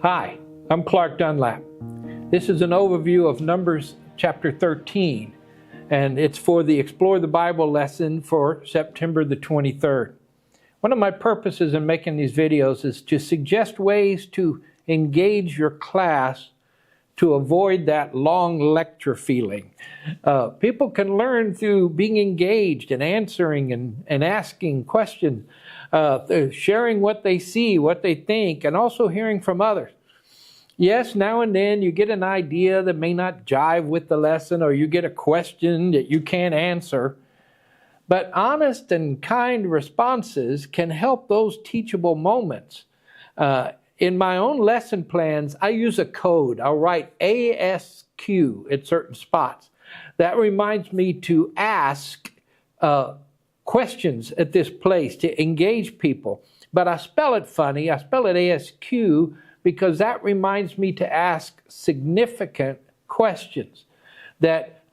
Hi, I'm Clark Dunlap. This is an overview of Numbers chapter 13, and it's for the Explore the Bible lesson for September the 23rd. One of my purposes in making these videos is to suggest ways to engage your class to avoid that long lecture feeling. People can learn through being engaged and answering and asking questions, sharing what they see, what they think, and also hearing from others. Yes, now and then you get an idea that may not jive with the lesson, or you get a question that you can't answer. But honest and kind responses can help those teachable moments. In my own lesson plans, I use a code. I'll write ASQ at certain spots. That reminds me to ask questions at this place to engage people. But I spell it funny. I spell it ASQ because that reminds me to ask significant questions that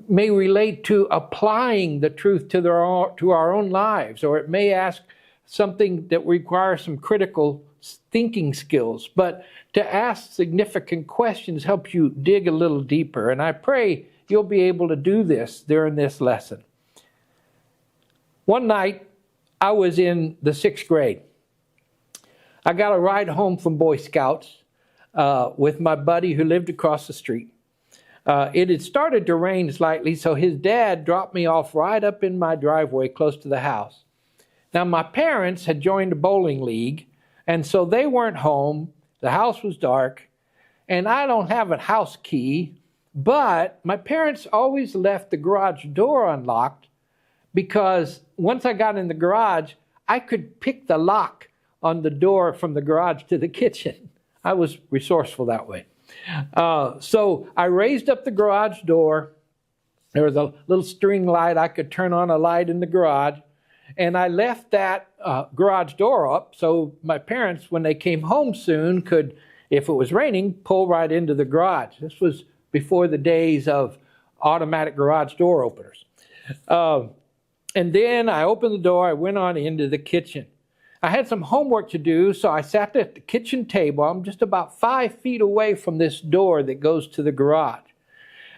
may relate to applying the truth to our own lives, or it may ask something that requires some critical thinking skills. But to ask significant questions helps you dig a little deeper, and I pray you'll be able to do this during this lesson. One night, I was in the 6th grade. I got a ride home from Boy Scouts with my buddy who lived across the street. It had started to rain slightly, so his dad dropped me off right up in my driveway close to the house. Now, my parents had joined a bowling league, and so they weren't home. The house was dark, and I don't have a house key, but my parents always left the garage door unlocked because once I got in the garage, I could pick the lock on the door from the garage to the kitchen. I was resourceful that way. So I raised up the garage door. There was a little string light. I could turn on a light in the garage. And I left that garage door up so my parents, when they came home soon, could, if it was raining, pull right into the garage. This was before the days of automatic garage door openers. And then I opened the door. I went on into the kitchen. I had some homework to do, so I sat at the kitchen table. I'm just about 5 feet away from this door that goes to the garage.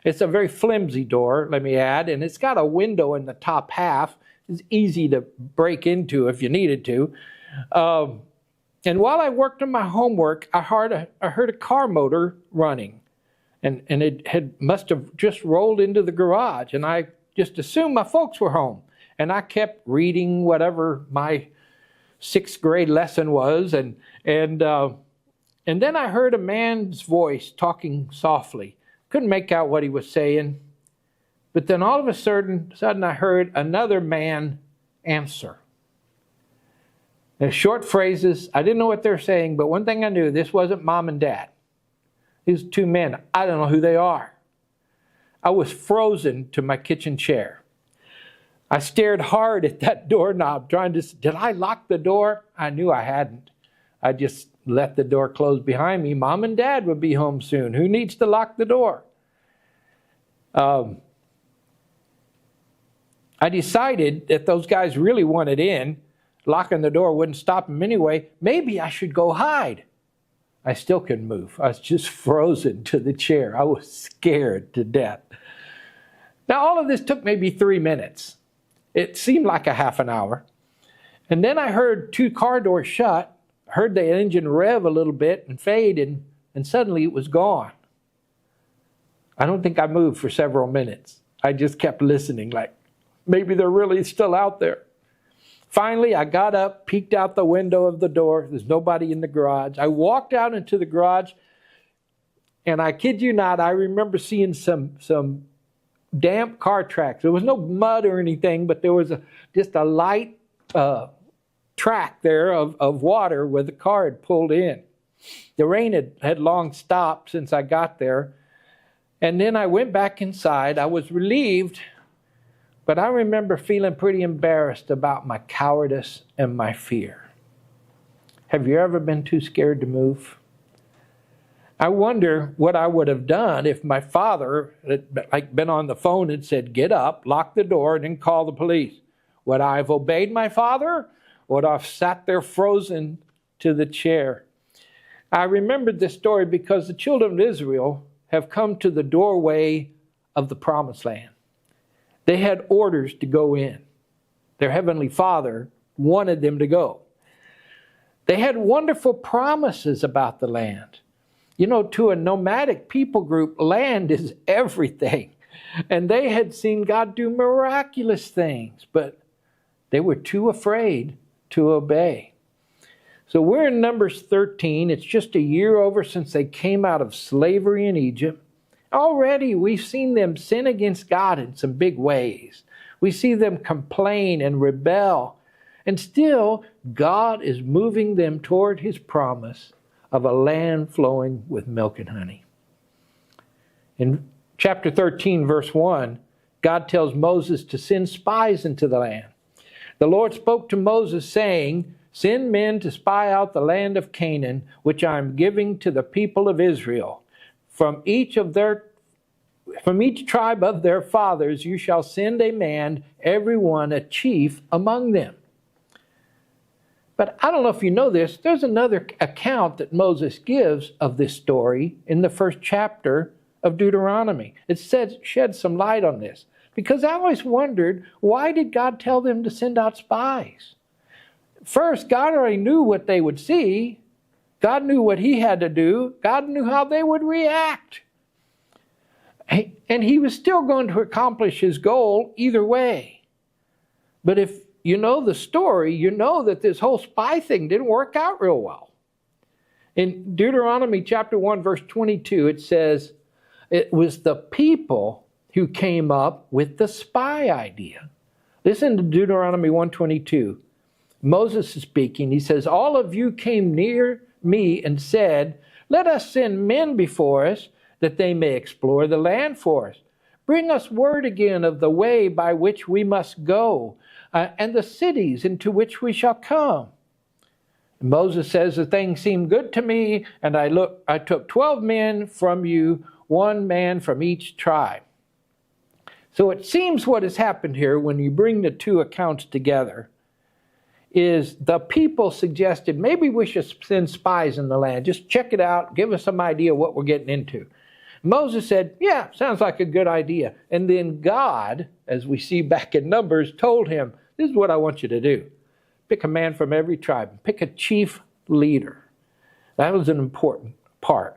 It's a very flimsy door, let me add, and it's got a window in the top half. It's easy to break into if you needed to. And while I worked on my homework, I heard a car motor running, and it must have just rolled into the garage, and I just assumed my folks were home. And I kept reading whatever my 6th grade lesson was, and then I heard a man's voice talking softly. Couldn't make out what he was saying, but then all of a sudden I heard another man answer. They're short phrases. I didn't know what they're saying, but one thing I knew, this wasn't mom and dad. These 2 men, I don't know who they are. I was frozen to my kitchen chair. I stared hard at that doorknob, did I lock the door? I knew I hadn't. I just let the door close behind me. Mom and Dad would be home soon. Who needs to lock the door? I decided that those guys really wanted in. Locking the door wouldn't stop them anyway. Maybe I should go hide. I still couldn't move. I was just frozen to the chair. I was scared to death. Now, all of this took maybe 3 minutes. It seemed like a half an hour. And then I heard 2 car doors shut, heard the engine rev a little bit and fade, and suddenly it was gone. I don't think I moved for several minutes. I just kept listening, like maybe they're really still out there. Finally, I got up, peeked out the window of the door. There's nobody in the garage. I walked out into the garage, and I kid you not, I remember seeing some damp car tracks. There was no mud or anything, but there was just a light track there of water where the car had pulled in. The rain had long stopped since I got there. And then I went back inside. I was relieved, but I remember feeling pretty embarrassed about my cowardice and my fear. Have you ever been too scared to move? I wonder what I would have done if my father had been on the phone and said, get up, lock the door, and then call the police. Would I have obeyed my father? Would I have sat there frozen to the chair? I remembered this story because the children of Israel have come to the doorway of the promised land. They had orders to go in. Their heavenly Father wanted them to go. They had wonderful promises about the land. You know, to a nomadic people group, land is everything. And they had seen God do miraculous things, but they were too afraid to obey. So we're in Numbers 13. It's just a year over since they came out of slavery in Egypt. Already we've seen them sin against God in some big ways. We see them complain and rebel. And still, God is moving them toward His promise of a land flowing with milk and honey. In chapter 13, verse 1, God tells Moses to send spies into the land. The Lord spoke to Moses, saying, "Send men to spy out the land of Canaan, which I am giving to the people of Israel. From each tribe of their fathers you shall send a man, every one a chief among them." But I don't know if you know this, there's another account that Moses gives of this story in the first chapter of Deuteronomy. It sheds some light on this. Because I always wondered, why did God tell them to send out spies? First, God already knew what they would see. God knew what He had to do. God knew how they would react. And He was still going to accomplish His goal either way. But if you know the story, you know that this whole spy thing didn't work out real well. In Deuteronomy chapter 1, verse 22, it says, it was the people who came up with the spy idea. Listen to Deuteronomy 1:22. Moses is speaking. He says, "All of you came near me and said, 'Let us send men before us, that they may explore the land for us. Bring us word again of the way by which we must go, and the cities into which we shall come.' And Moses says, 'The thing seemed good to me, and I took 12 men from you, one man from each tribe.'" So it seems what has happened here when you bring the two accounts together is the people suggested maybe we should send spies in the land. Just check it out. Give us some idea what we're getting into. Moses said, "Yeah, sounds like a good idea." And then God, as we see back in Numbers, told him, "This is what I want you to do. Pick a man from every tribe. Pick a chief leader." That was an important part.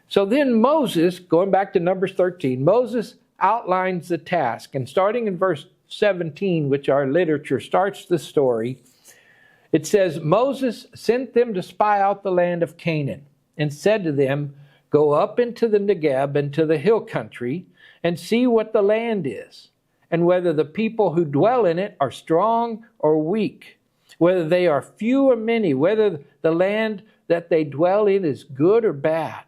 So then Moses, going back to Numbers 13, Moses outlines the task. And starting in verse 17, which our literature starts the story, it says, "Moses sent them to spy out the land of Canaan and said to them, 'Go up into the Negeb and to the hill country and see what the land is, and whether the people who dwell in it are strong or weak, whether they are few or many, whether the land that they dwell in is good or bad,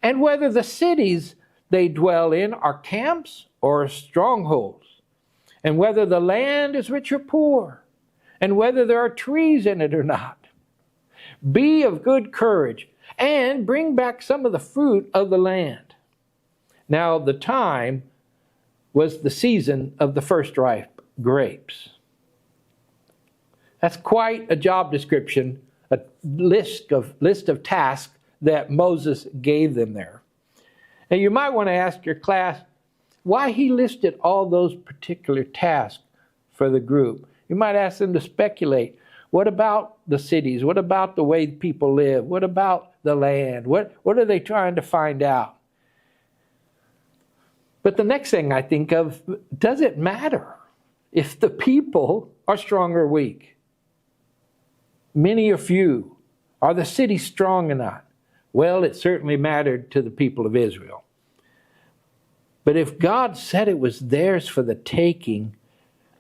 and whether the cities they dwell in are camps or strongholds, and whether the land is rich or poor, and whether there are trees in it or not. Be of good courage, and bring back some of the fruit of the land.' Now the time was the season of the first ripe grapes." That's quite a job description, a list of tasks that Moses gave them there. Now you might want to ask your class why he listed all those particular tasks for the group. You might ask them to speculate. What about the cities? What about the way people live? What about the land? What are they trying to find out? But the next thing I think of, does it matter if the people are strong or weak? Many or few? Are the cities strong or not? Well, it certainly mattered to the people of Israel. But if God said it was theirs for the taking,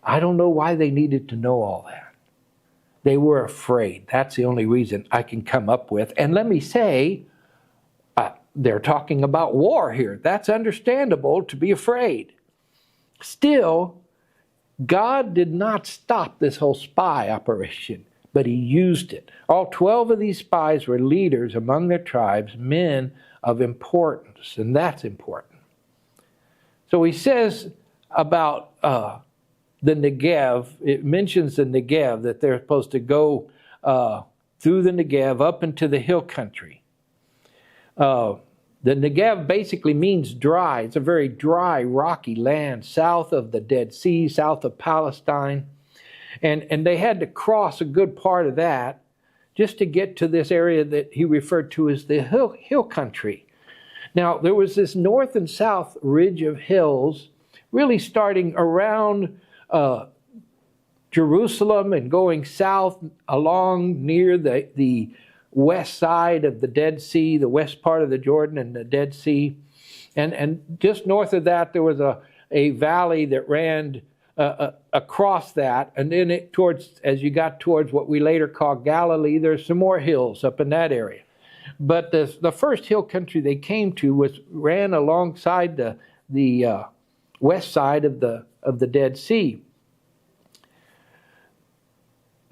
I don't know why they needed to know all that. They were afraid. That's the only reason I can come up with. And let me say, they're talking about war here. That's understandable to be afraid. Still, God did not stop this whole spy operation, but He used it. All 12 of these spies were leaders among their tribes, men of importance, and that's important. So he says about the Negev, it mentions the Negev, that they're supposed to go through the Negev up into the hill country. The Negev basically means dry. It's a very dry, rocky land south of the Dead Sea, south of Palestine. And they had to cross a good part of that just to get to this area that he referred to as the hill country. Now, there was this north and south ridge of hills, really starting around Jerusalem and going south along near the west side of the Dead Sea, the west part of the Jordan and the Dead Sea. And just north of that, there was a valley that ran across that. And then as you got towards what we later call Galilee, there's some more hills up in that area. But the first hill country they came to ran alongside the west side of the Dead Sea.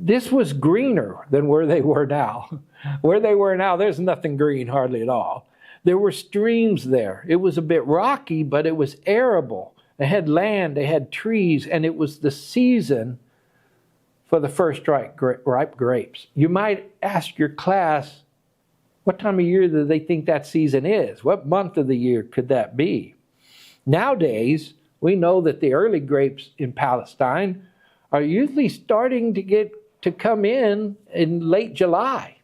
This was greener than where they were now. Where they were now, there's nothing green hardly at all. There were streams there. It was a bit rocky, but it was arable. They had land, they had trees, and it was the season for the first ripe grapes. You might ask your class, what time of year do they think that season is? What month of the year could that be? Nowadays, we know that the early grapes in Palestine are usually starting to come in late July.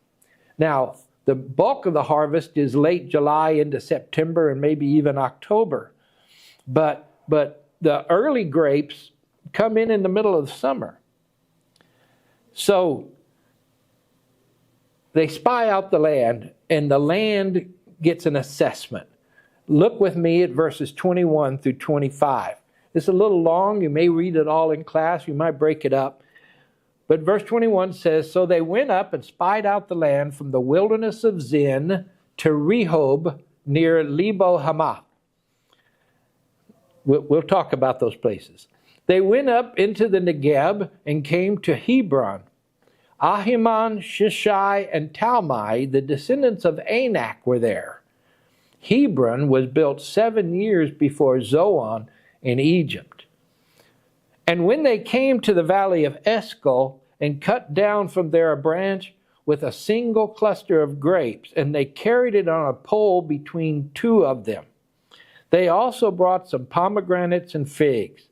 Now, the bulk of the harvest is late July into September and maybe even October. But the early grapes come in the middle of the summer. So they spy out the land, and the land gets an assessment. Look with me at verses 21 through 25. It's a little long. You may read it all in class. You might break it up. But verse 21 says, "So they went up and spied out the land from the wilderness of Zin to Rehob near Lebo Hamath." We'll talk about those places. They went up into the Negeb and came to Hebron. Ahiman, Shishai, and Talmai, the descendants of Anak, were there. Hebron was built 7 years before Zoan in Egypt. And when they came to the valley of Eshcol and cut down from there a branch with a single cluster of grapes, and they carried it on a pole between two of them. They also brought some pomegranates and figs.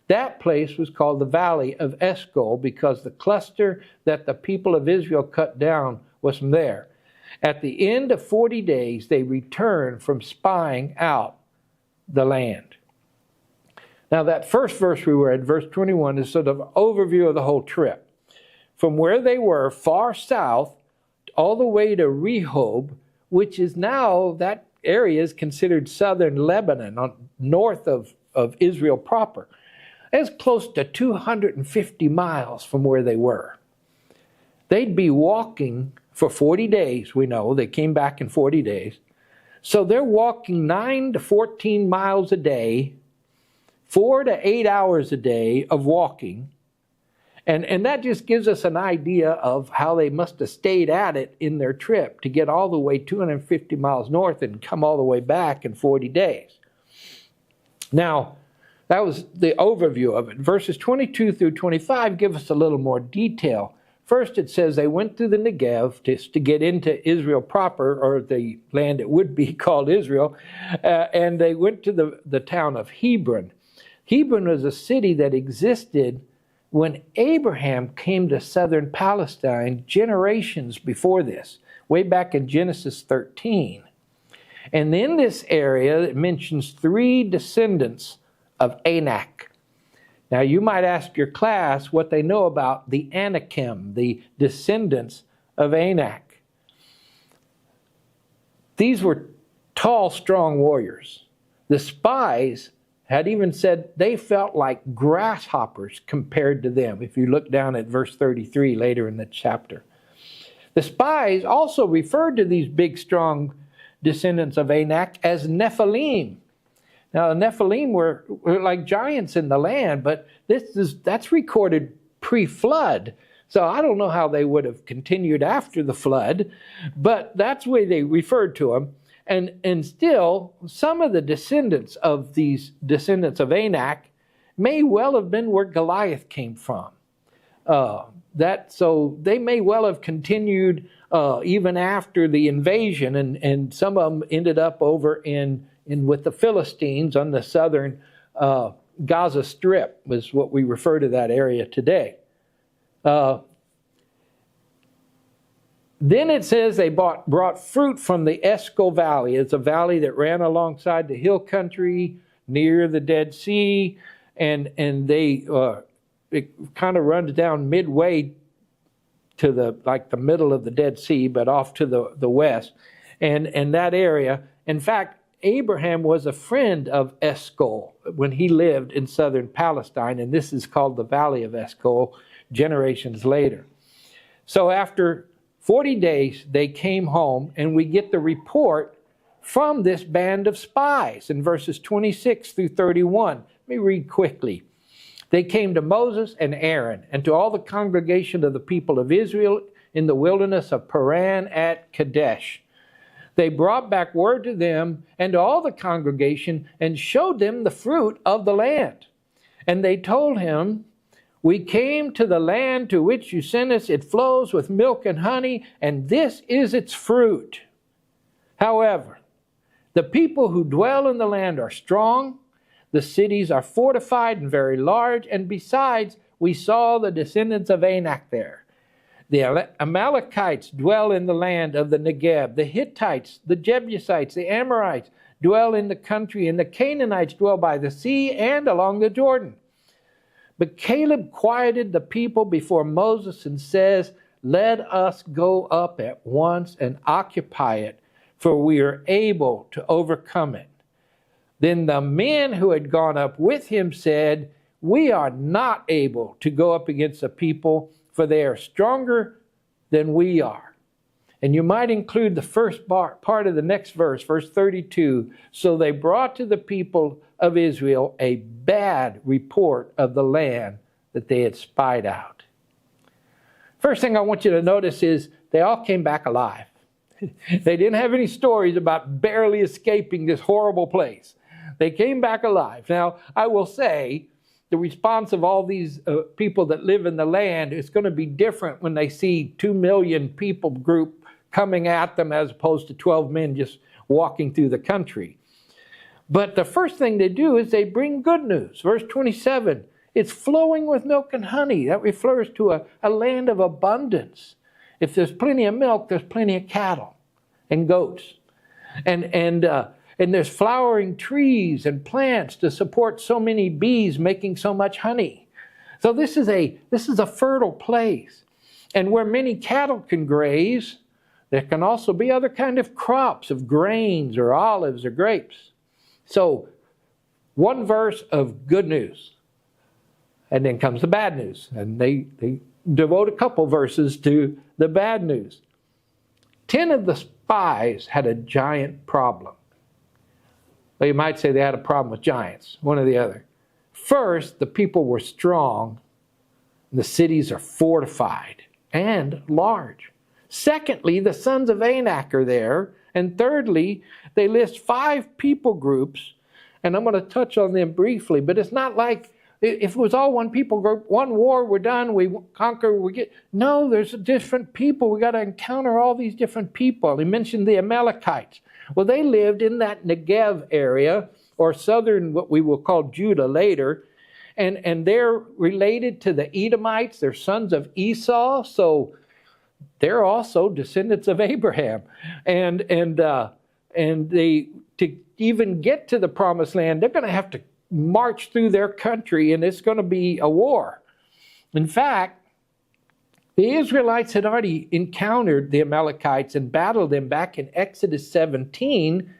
That place was called the Valley of Eshcol because the cluster that the people of Israel cut down was from there. At the end of 40 days, they returned from spying out the land. Now, that first verse we read, verse 21, is sort of an overview of the whole trip. From where they were, far south, all the way to Rehob, which is now, that area is considered southern Lebanon, north of Israel proper. It's close to 250 miles from where they were. They'd be walking for 40 days, we know. They came back in 40 days. So they're walking 9 to 14 miles a day, 4 to 8 hours a day of walking. And that just gives us an idea of how they must have stayed at it in their trip to get all the way 250 miles north and come all the way back in 40 days. Now, that was the overview of it. Verses 22 through 25 give us a little more detail. First, it says they went through the Negev to get into Israel proper, or the land that would be called Israel, and they went to the town of Hebron. Hebron was a city that existed when Abraham came to southern Palestine generations before this, way back in Genesis 13. And in this area, it mentions 3 descendants of Anak. Now, you might ask your class what they know about the Anakim, the descendants of Anak. These were tall, strong warriors. The spies had even said they felt like grasshoppers compared to them, if you look down at verse 33 later in the chapter. The spies also referred to these big, strong descendants of Anak as Nephilim. Now, the Nephilim were like giants in the land, but that's recorded pre-flood. So I don't know how they would have continued after the flood, but that's the way they referred to them. And still, some of the descendants of these descendants of Anak may well have been where Goliath came from. So they may well have continued even after the invasion, and some of them ended up over in with the Philistines on the southern Gaza Strip, was what we refer to that area today. Then it says they brought fruit from the Esco Valley. It's a valley that ran alongside the hill country near the Dead Sea, and it kind of runs down midway to the middle of the Dead Sea, but off to the west, and that area. In fact, Abraham was a friend of Eshcol when he lived in southern Palestine, and this is called the Valley of Eshcol generations later. So after 40 days, they came home, and we get the report from this band of spies in verses 26 through 31. Let me read quickly. They came to Moses and Aaron and to all the congregation of the people of Israel in the wilderness of Paran at Kadesh. They brought back word to them and to all the congregation and showed them the fruit of the land. And they told him, "We came to the land to which you sent us. It flows with milk and honey, and this is its fruit. However, the people who dwell in the land are strong. The cities are fortified and very large, and besides, we saw the descendants of Anak there. The Amalekites dwell in the land of the Negev. The Hittites, the Jebusites, the Amorites dwell in the country, and the Canaanites dwell by the sea and along the Jordan." But Caleb quieted the people before Moses and says, "Let us go up at once and occupy it, for we are able to overcome it." Then the men who had gone up with him said, "We are not able to go up against the people, for they are stronger than we are." And you might include the first part of the next verse, verse 32. So they brought to the people of Israel a bad report of the land that they had spied out. First thing I want you to notice is they all came back alive. They didn't have any stories about barely escaping this horrible place. They came back alive. Now, I will say, the response of all these people that live in the land is going to be different when they see 2 million people group coming at them as opposed to 12 men just walking through the country. But the first thing they do is they bring good news. Verse 27, it's flowing with milk and honey. That refers to a land of abundance. If there's plenty of milk, there's plenty of cattle and goats. And there's flowering trees and plants to support so many bees making so much honey. So this is a fertile place. And where many cattle can graze, there can also be other kind of crops of grains or olives or grapes. So one verse of good news. And then comes the bad news. And they devote a couple verses to the bad news. 10 of the spies had a giant problem. Well, you might say they had a problem with giants, one or the other. First, the people were strong. The cities are fortified and large. Secondly, the sons of Anak are there. And thirdly, they list 5 people groups. And I'm going to touch on them briefly. But it's not like if it was all one people group, one war, we're done, we conquer, we get... No, there's different people. We got to encounter all these different people. He mentioned the Amalekites. Well, they lived in that Negev area, or southern, what we will call Judah later, and they're related to the Edomites. They're sons of Esau, so they're also descendants of Abraham. And they, to even get to the promised land, they're going to have to march through their country, and it's going to be a war. In fact, the Israelites had already encountered the Amalekites and battled them back in Exodus 17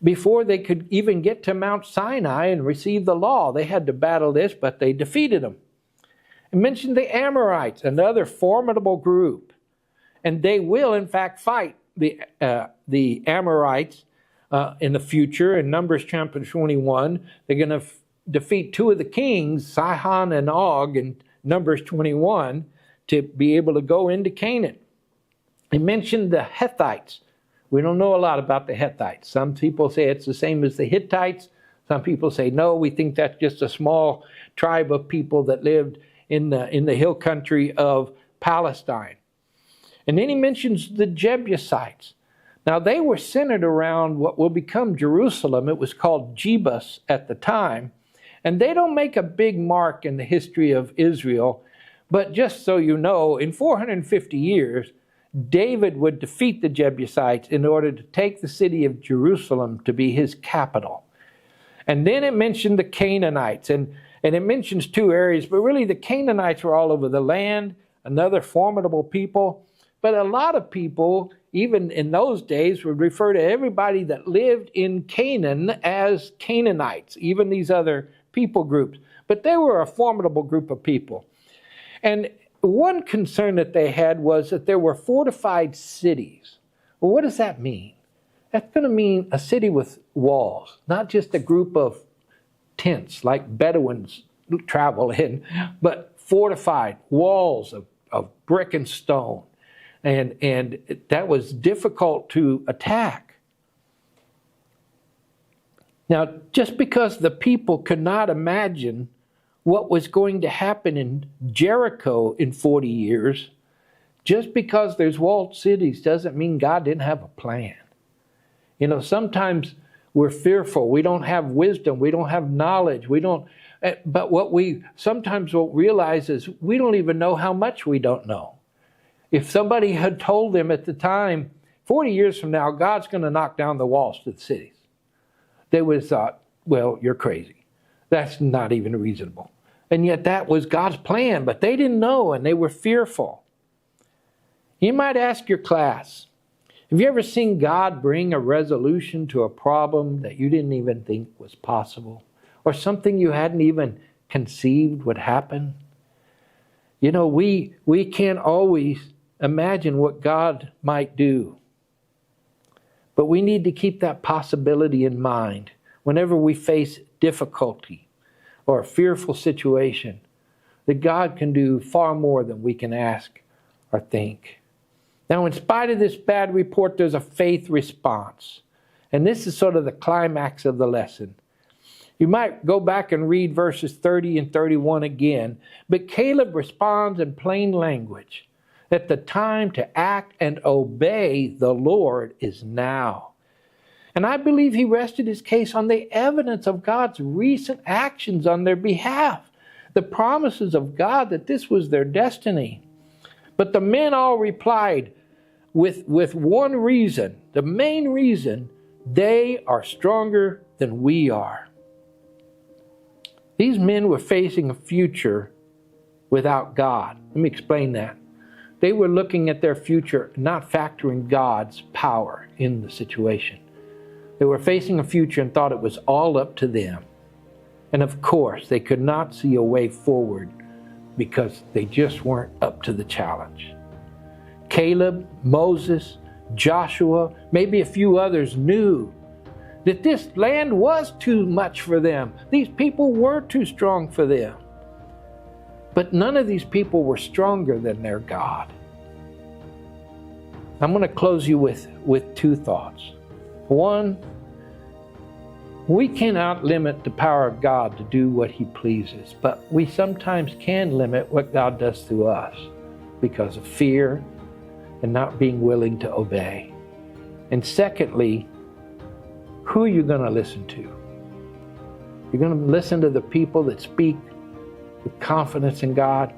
before they could even get to Mount Sinai and receive the law. They had to battle this, but they defeated them. I mentioned the Amorites, another formidable group. And they will, in fact, fight the Amorites in the future. In Numbers chapter 21, they're going to defeat 2 of the kings, Sihon and Og, in Numbers 21, to be able to go into Canaan. I mentioned the Hittites. We don't know a lot about the Hittites. Some people say it's the same as the Hittites. Some people say, no, we think that's just a small tribe of people that lived in the hill country of Palestine. And then he mentions the Jebusites. Now, they were centered around what will become Jerusalem. It was called Jebus at the time. And they don't make a big mark in the history of Israel. But just so you know, in 450 years, David would defeat the Jebusites in order to take the city of Jerusalem to be his capital. And then it mentioned the Canaanites. And it mentions two areas, but really the Canaanites were all over the land, another formidable people. But a lot of people, even in those days, would refer to everybody that lived in Canaan as Canaanites, even these other people groups. But they were a formidable group of people. And one concern that they had was that there were fortified cities. Well, what does that mean? That's going to mean a city with walls, not just a group of tents like Bedouins travel in, but fortified walls of brick and stone. And that was difficult to attack. Now, just because the people could not imagine what was going to happen in Jericho in 40 years, just because there's walled cities doesn't mean God didn't have a plan. You know, sometimes we're fearful. We don't have wisdom. We don't have knowledge. But what we sometimes won't realize is we don't even know how much we don't know. If somebody had told them at the time, 40 years from now, God's going to knock down the walls to the cities, they would have thought, well, you're crazy. That's not even reasonable. And yet that was God's plan, but they didn't know and they were fearful. You might ask your class, have you ever seen God bring a resolution to a problem that you didn't even think was possible? Or something you hadn't even conceived would happen? You know, we can't always imagine what God might do. But we need to keep that possibility in mind whenever we face difficulty or a fearful situation, that God can do far more than we can ask or think. Now, in spite of this bad report, there's a faith response. And this is sort of the climax of the lesson. You might go back and read verses 30 and 31 again, but Caleb responds in plain language that the time to act and obey the Lord is now. And I believe he rested his case on the evidence of God's recent actions on their behalf, the promises of God that this was their destiny. But the men all replied with one reason, the main reason: they are stronger than we are. These men were facing a future without God. Let me explain that. They were looking at their future, not factoring God's power in the situation. They were facing a future and thought it was all up to them. And of course, they could not see a way forward because they just weren't up to the challenge. Caleb, Moses, Joshua, maybe a few others knew that this land was too much for them. These people were too strong for them. But none of these people were stronger than their God. I'm going to close you with two thoughts. One, we cannot limit the power of God to do what he pleases, but we sometimes can limit what God does through us because of fear and not being willing to obey. And secondly, who are you going to listen to? You're going to listen to the people that speak with confidence in God,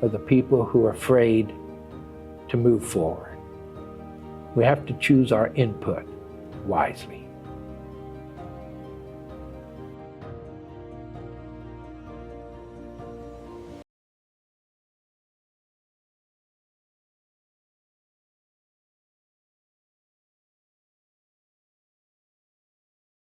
or the people who are afraid to move forward? We have to choose our input wisely.